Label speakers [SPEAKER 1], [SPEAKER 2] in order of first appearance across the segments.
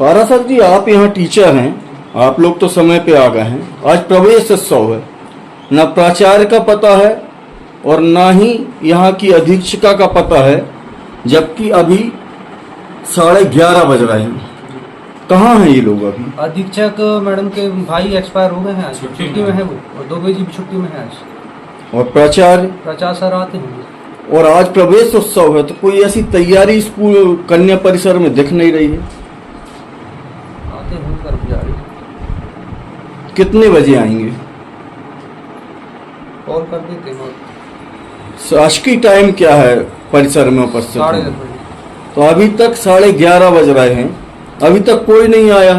[SPEAKER 1] पारासर जी, आप यहाँ टीचर हैं, आप लोग तो समय पे आ गए हैं। आज प्रवेश उत्सव है, न प्राचार्य का पता है और ना ही यहाँ की अधीक्षिका का पता है, जबकि अभी 11:30 बज रहे हैं। कहाँ हैं ये लोग अभी?
[SPEAKER 2] अधीक्षक मैडम के भाई एक्सपायर हो गए हैं, आज छुट्टी में है वो, और 2 बजे भी छुट्टी में है आज।
[SPEAKER 1] और
[SPEAKER 2] प्राचार्य सर आते होंगे।
[SPEAKER 1] और आज प्रवेश उत्सव है, तो कोई ऐसी तैयारी स्कूल कन्या परिसर में दिख नहीं रही है।
[SPEAKER 2] आते होंगे कर्मचारी।
[SPEAKER 1] कितने बजे आएंगे?
[SPEAKER 2] कॉल कर देते हैं।
[SPEAKER 1] शासकीय टाइम क्या है परिसर में उपस्थित?
[SPEAKER 2] 10:30 बजे।
[SPEAKER 1] तो अभी तक 11:30 बज रहे हैं, अभी तक कोई नहीं आया।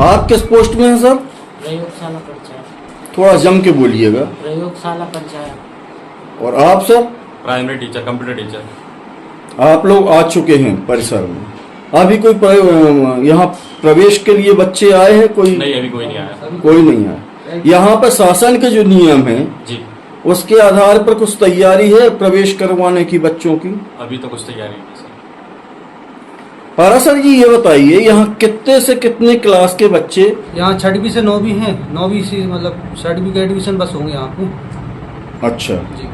[SPEAKER 1] आप किस पोस्ट में हैं सर?
[SPEAKER 3] प्रयोगशाला पंचायत।
[SPEAKER 1] थोड़ा जम के बोलिएगा।
[SPEAKER 3] प्रयोगशाला पंचायत।
[SPEAKER 1] और आप sir?
[SPEAKER 4] Primary teacher, computer teacher.
[SPEAKER 1] आप लोग आ चुके हैं परिसर में। अभी कोई यहाँ प्रवेश के लिए बच्चे आए हैं? कोई
[SPEAKER 4] नहीं, अभी कोई नहीं आया।
[SPEAKER 1] कोई नहीं आया। यहाँ पर शासन के जो नियम हैं
[SPEAKER 4] जी,
[SPEAKER 1] उसके आधार पर कुछ तैयारी है प्रवेश करवाने की बच्चों की?
[SPEAKER 4] अभी तो कुछ तैयारी नहीं सर।
[SPEAKER 1] पारासर जी, ये बताइए यहाँ कितने से कितने क्लास के बच्चे?
[SPEAKER 2] यहाँ 6वीं से 9वीं हैं। 9वीं से मतलब 6वीं का एडमिशन बस होंगे यहाँ पे।
[SPEAKER 1] अच्छा
[SPEAKER 2] जी।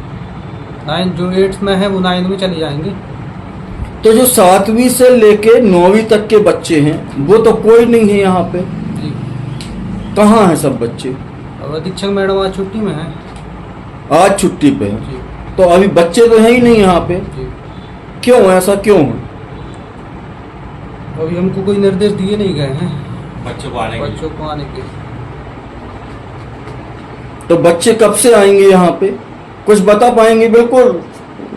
[SPEAKER 2] 9 जो 8th में है वो 9 में चले जाएंगे।
[SPEAKER 1] तो जो 7वीं से लेके 9वीं तक के बच्चे हैं वो तो कोई नहीं है यहाँ पे।
[SPEAKER 2] जी।
[SPEAKER 1] कहाँ हैं सब बच्चे?
[SPEAKER 2] अब अधीक्षक मैडम आज छुट्टी में है।
[SPEAKER 1] आज छुट्टी पे है,
[SPEAKER 2] जी।
[SPEAKER 1] तो अभी बच्चे तो हैं ही नहीं यहाँ पे।
[SPEAKER 2] जी।
[SPEAKER 1] क्यों, ऐसा क्यों है?
[SPEAKER 2] अभी हमको कोई निर्देश दिए नहीं गए हैं
[SPEAKER 4] बच्चों को आने
[SPEAKER 2] के।
[SPEAKER 1] तो बच्चे कब से आएंगे यहाँ पे? कुछ बता पाएंगे? बिल्कुल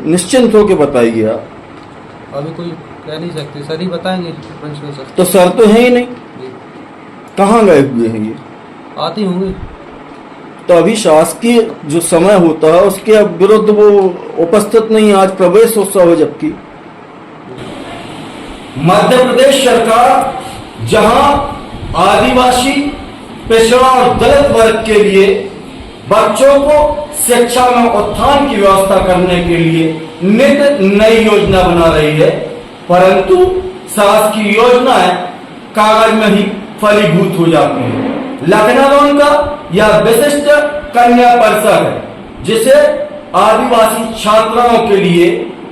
[SPEAKER 1] निश्चिंत होके बताइए आप।
[SPEAKER 2] अभी कोई कह नहीं सकते, सर ही बताएंगे, प्रिंसिपल सर।
[SPEAKER 1] तो सर तो है ही नहीं,
[SPEAKER 2] जी।
[SPEAKER 1] कहाँ गए हुए हैं ये?
[SPEAKER 2] आते होंगे।
[SPEAKER 1] तो अभी शासकीय जो समय होता है उसके विरुद्ध वो उपस्थित नहीं। आज प्रवेश उत्सव है, जबकि मध्य प्रदेश सरकार जहां आदिवासी, पिछड़ा और दलित वर्ग के लिए बच्चों को शिक्षा में उत्थान की व्यवस्था करने के लिए नित नई योजना बना रही है, परंतु शासकीय योजनाएं कागज में ही फलीभूत हो जाती हैं। लखनऊ का यह विशिष्ट कन्या परिसर है, जिसे आदिवासी छात्राओं के लिए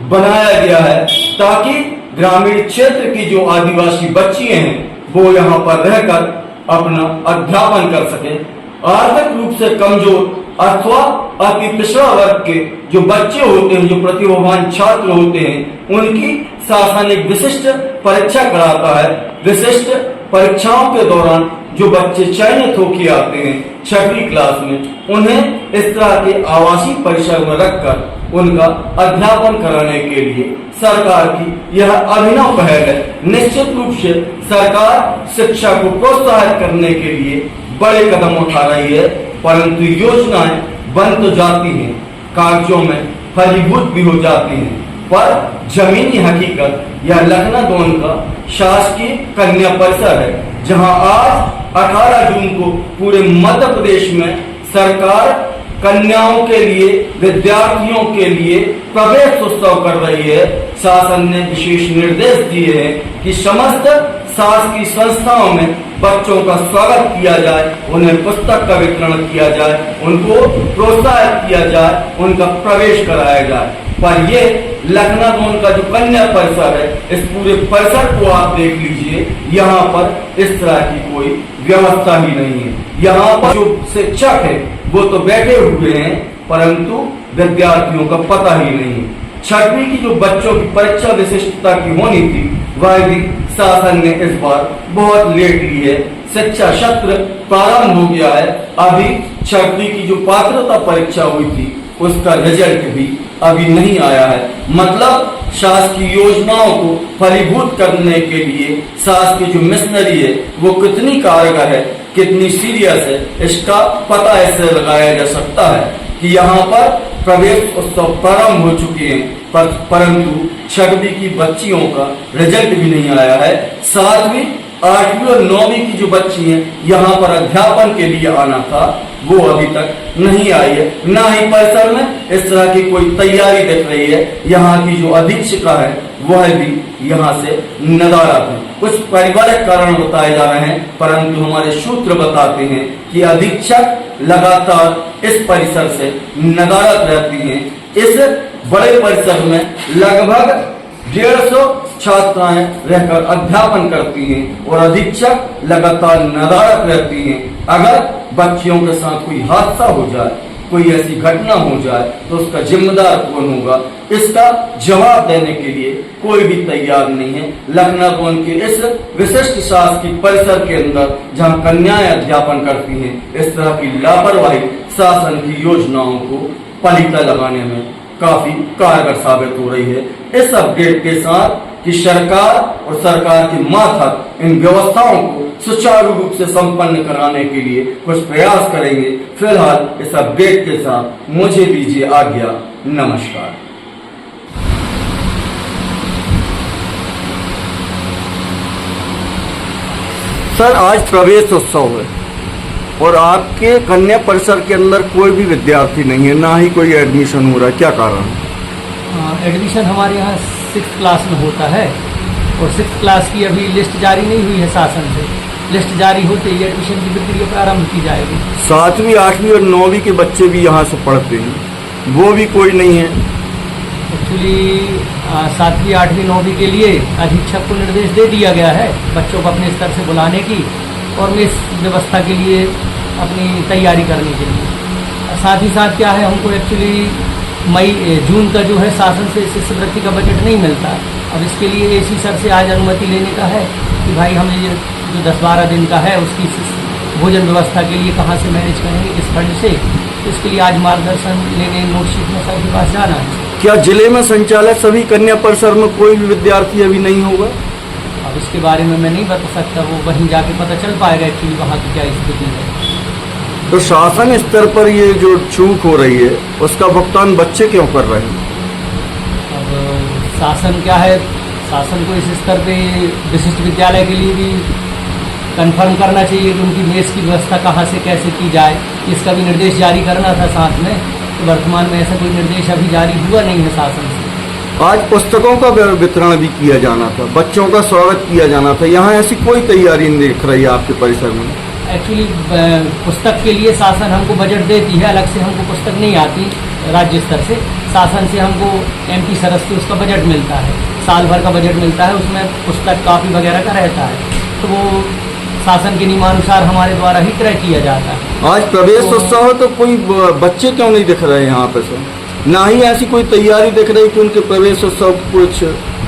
[SPEAKER 1] बनाया गया है, ताकि ग्रामीण क्षेत्र की जो आदिवासी बच्चियां हैं वो यहाँ पर रहकर अपना अध्यापन कर सके। आर्थिक रूप से कमजोर अथवा अति पिछड़ा वर्ग के जो बच्चे होते हैं, जो प्रतिभावान छात्र होते हैं, उनकी शासन एक विशिष्ट परीक्षा कराता है। विशिष्ट परीक्षाओं के दौरान जो बच्चे चयनित होकर आते हैं 6वीं क्लास में, उन्हें इस तरह के आवासीय परिसर में रखकर उनका अध्यापन कराने के लिए सरकार की यह अभिनव पहल है। निश्चित रूप से सरकार शिक्षा को प्रोत्साहित करने के लिए बड़े कदम उठा रही है, परंतु योजनाएं बन तो जाती हैं, कागजों में फलीभूत भी हो जाती हैं, पर जमीनी हकीकत यह लखनऊ का शासकीय कन्या परिसर है, जहां आज 18 जून को पूरे मध्य प्रदेश में सरकार कन्याओं के लिए, विद्यार्थियों के लिए प्रवेश उत्सव कर रही है। शासन ने विशेष निर्देश दिए हैं कि समस्त शासकीय संस्थाओं में बच्चों का स्वागत किया जाए, उन्हें पुस्तक का वितरण किया जाए, उनको प्रोत्साहित किया जाए, उनका प्रवेश कराया जाए। पर ये लखनऊ का जो कन्या परिसर है, इस पूरे परिसर को आप देख लीजिए, यहाँ पर इस तरह की कोई व्यवस्था ही नहीं है। यहाँ पर जो शिक्षक है वो तो बैठे हुए हैं, परंतु विद्यार्थियों का पता ही नहीं है। 6वीं की जो बच्चों की परीक्षा विशिष्टता की होनी थी, वह भी शासन ने इस बार बहुत लेट ली है। शिक्षा सत्र प्रारंभ हो गया है, अभी 6वीं की जो पात्रता परीक्षा हुई थी उसका रिजल्ट भी अभी नहीं आया है। मतलब शासकीय योजनाओं को फलीभूत करने के लिए शासकीय जो मिशनरी है वो कितनी कारगर है, कितनी सीरियस है, इसका पता ऐसे लगाया जा सकता है कि यहाँ पर प्रवेश उत्सव प्रारंभ हो चुके हैं, परंतु 6वीं की बच्चियों का रिजल्ट भी नहीं आया है। 7वीं 8वीं और 9वीं की जो बच्ची हैं यहाँ पर अध्यापन के लिए आना था, वो अभी तक नहीं आई है। ना ही परिसर में इस तरह की कोई तैयारी दिख रही है। यहाँ की जो अधीक्षिका है वह भी यहाँ से नदारद है। कुछ पारिवारिक कारण बताए जा रहे हैं, परंतु हमारे सूत्र बताते हैं कि अधीक्षक लगातार इस परिसर से नदारद रहती हैं। इस बड़े परिसर में लगभग 150 छात्राएं रहकर अध्यापन करती हैं और अधीक्षक लगातार नदारद रहती हैं। अगर बच्चियों के साथ कोई हादसा हो जाए, कोई ऐसी घटना हो जाए तो उसका जिम्मेदार कौन होगा, इसका जवाब देने के लिए कोई भी तैयार नहीं है। लखनऊ के इस विशिष्ट शासकीय परिसर के अंदर जहां कन्याएं अध्यापन करती हैं, इस तरह की लापरवाही शासन की योजनाओं को पलीता लगाने में काफी कारगर साबित हो रही है। इस अपडेट के साथ कि सरकार और सरकार के मातहत इन व्यवस्थाओं को सुचारू रूप से संपन्न कराने के लिए कुछ प्रयास करेंगे। फिलहाल इस अपडेट के साथ मुझे दीजिए आज्ञा। नमस्कार। सर, आज प्रवेश उत्सव है और आपके कन्या परिसर के अंदर कोई भी विद्यार्थी नहीं है, ना ही कोई एडमिशन हो रहा है, क्या कारण है?
[SPEAKER 2] एडमिशन हमारे यहाँ 6th क्लास में होता है और 6th क्लास की अभी लिस्ट जारी नहीं हुई है शासन से। लिस्ट जारी होते ही एडमिशन की प्रक्रिया प्रारंभ की जाएगी।
[SPEAKER 1] 7वीं 8वीं और 9वीं के बच्चे भी यहाँ से पढ़ते हैं, वो भी कोई नहीं है।
[SPEAKER 2] एक्चुअली 7वीं 8वीं 9वीं के लिए अधीक्षक को निर्देश दे दिया गया है बच्चों को अपने स्तर से बुलाने की और मैं इस व्यवस्था के लिए अपनी तैयारी करने के लिए। साथ ही साथ क्या है, हमको एक्चुअली जून का जो है शासन से शिष्यवृत्ति का बजट नहीं मिलता। अब इसके लिए एसी सर से आज अनुमति लेने का है कि भाई हमें ये जो 10-12 दिन का है उसकी भोजन व्यवस्था के लिए कहाँ से मैनेज करेंगे, किस फंड से, तो इसके लिए आज मार्गदर्शन लेने नोटशीट में सर के पास जाना है।
[SPEAKER 1] क्या जिले में संचालित सभी कन्या परिसर में कोई भी विद्यार्थी अभी नहीं होगा?
[SPEAKER 2] अब इसके बारे में मैं नहीं बता सकता, वो वहीं जाके पता चल पाएगा एक्चुअली वहाँ की क्या स्थिति है।
[SPEAKER 1] तो शासन स्तर पर ये जो चूक हो रही है उसका भुगतान बच्चे क्यों कर रहे हैं?
[SPEAKER 2] अब शासन क्या है, शासन को इस स्तर पे विशिष्ट विद्यालय के लिए भी कंफर्म करना चाहिए कि उनकी मेस की व्यवस्था कहाँ से कैसे की जाए, इसका भी निर्देश जारी करना था साथ में। तो वर्तमान में ऐसा कोई निर्देश अभी जारी हुआ नहीं है शासन से।
[SPEAKER 1] आज पुस्तकों का वितरण भी किया जाना था, बच्चों का स्वागत किया जाना था, यहाँ ऐसी कोई तैयारी नहीं दिख रही है आपके परिसर में।
[SPEAKER 2] एक्चुअली पुस्तक के लिए शासन हमको बजट देती है, अलग से हमको पुस्तक नहीं आती राज्य स्तर से। शासन से हमको MP सरस से उसका बजट मिलता है, साल भर का बजट मिलता है, उसमें पुस्तक कापी वगैरह का रहता है, तो वो शासन के नियमानुसार हमारे द्वारा ही क्रय किया जाता है।
[SPEAKER 1] आज प्रवेश उत्सव है तो कोई बच्चे क्यों नहीं दिख रहे हैं यहाँ पे सर? ना ही ऐसी कोई तैयारी दिख रही कि उनके प्रवेश उत्सव कुछ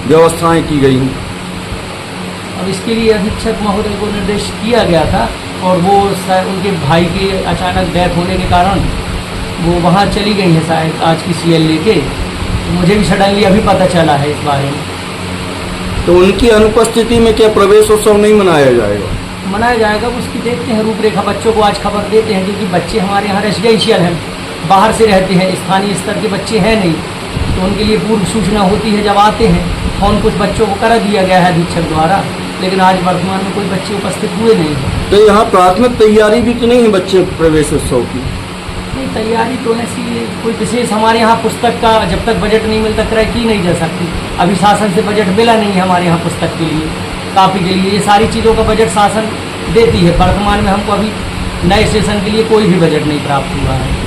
[SPEAKER 1] व्यवस्थाएं की गई हैं।
[SPEAKER 2] अब इसके लिए अधीक्षक महोदय को निर्देश किया गया था और वो उनके भाई के अचानक डेथ होने के कारण वो वहाँ चली गई है शायद आज की CL लेके, तो मुझे भी सडनली अभी पता चला है इस बारे में।
[SPEAKER 1] तो उनकी अनुपस्थिति में क्या प्रवेश उत्सव नहीं मनाया जाएगा?
[SPEAKER 2] मनाया जाएगा, उसकी देखते हैं रूपरेखा, बच्चों को आज खबर देते हैं, क्योंकि बच्चे हमारे यहाँ रेजिडेंशियल हैं, बाहर से रहते हैं, स्थानीय स्तर के बच्चे हैं नहीं, तो उनके लिए पूर्व सूचना होती है जब आते हैं। फोन कुछ बच्चों को करा दिया गया है अधीक्षक द्वारा, लेकिन आज वर्तमान में कोई बच्चे उपस्थित हुए नहीं है।
[SPEAKER 1] तो यहाँ प्राथमिक तैयारी भी तो नहीं है बच्चे प्रवेश उत्सव की?
[SPEAKER 2] नहीं, तैयारी तो ऐसी कोई विशेष हमारे यहाँ पुस्तक का जब तक बजट नहीं मिलता क्रय की नहीं जा सकती। अभी शासन से बजट मिला नहीं है हमारे यहाँ पुस्तक के लिए, कापी के लिए, ये सारी चीज़ों का बजट शासन देती है। वर्तमान में हमको अभी नए सेशन के लिए कोई भी बजट नहीं प्राप्त हुआ है।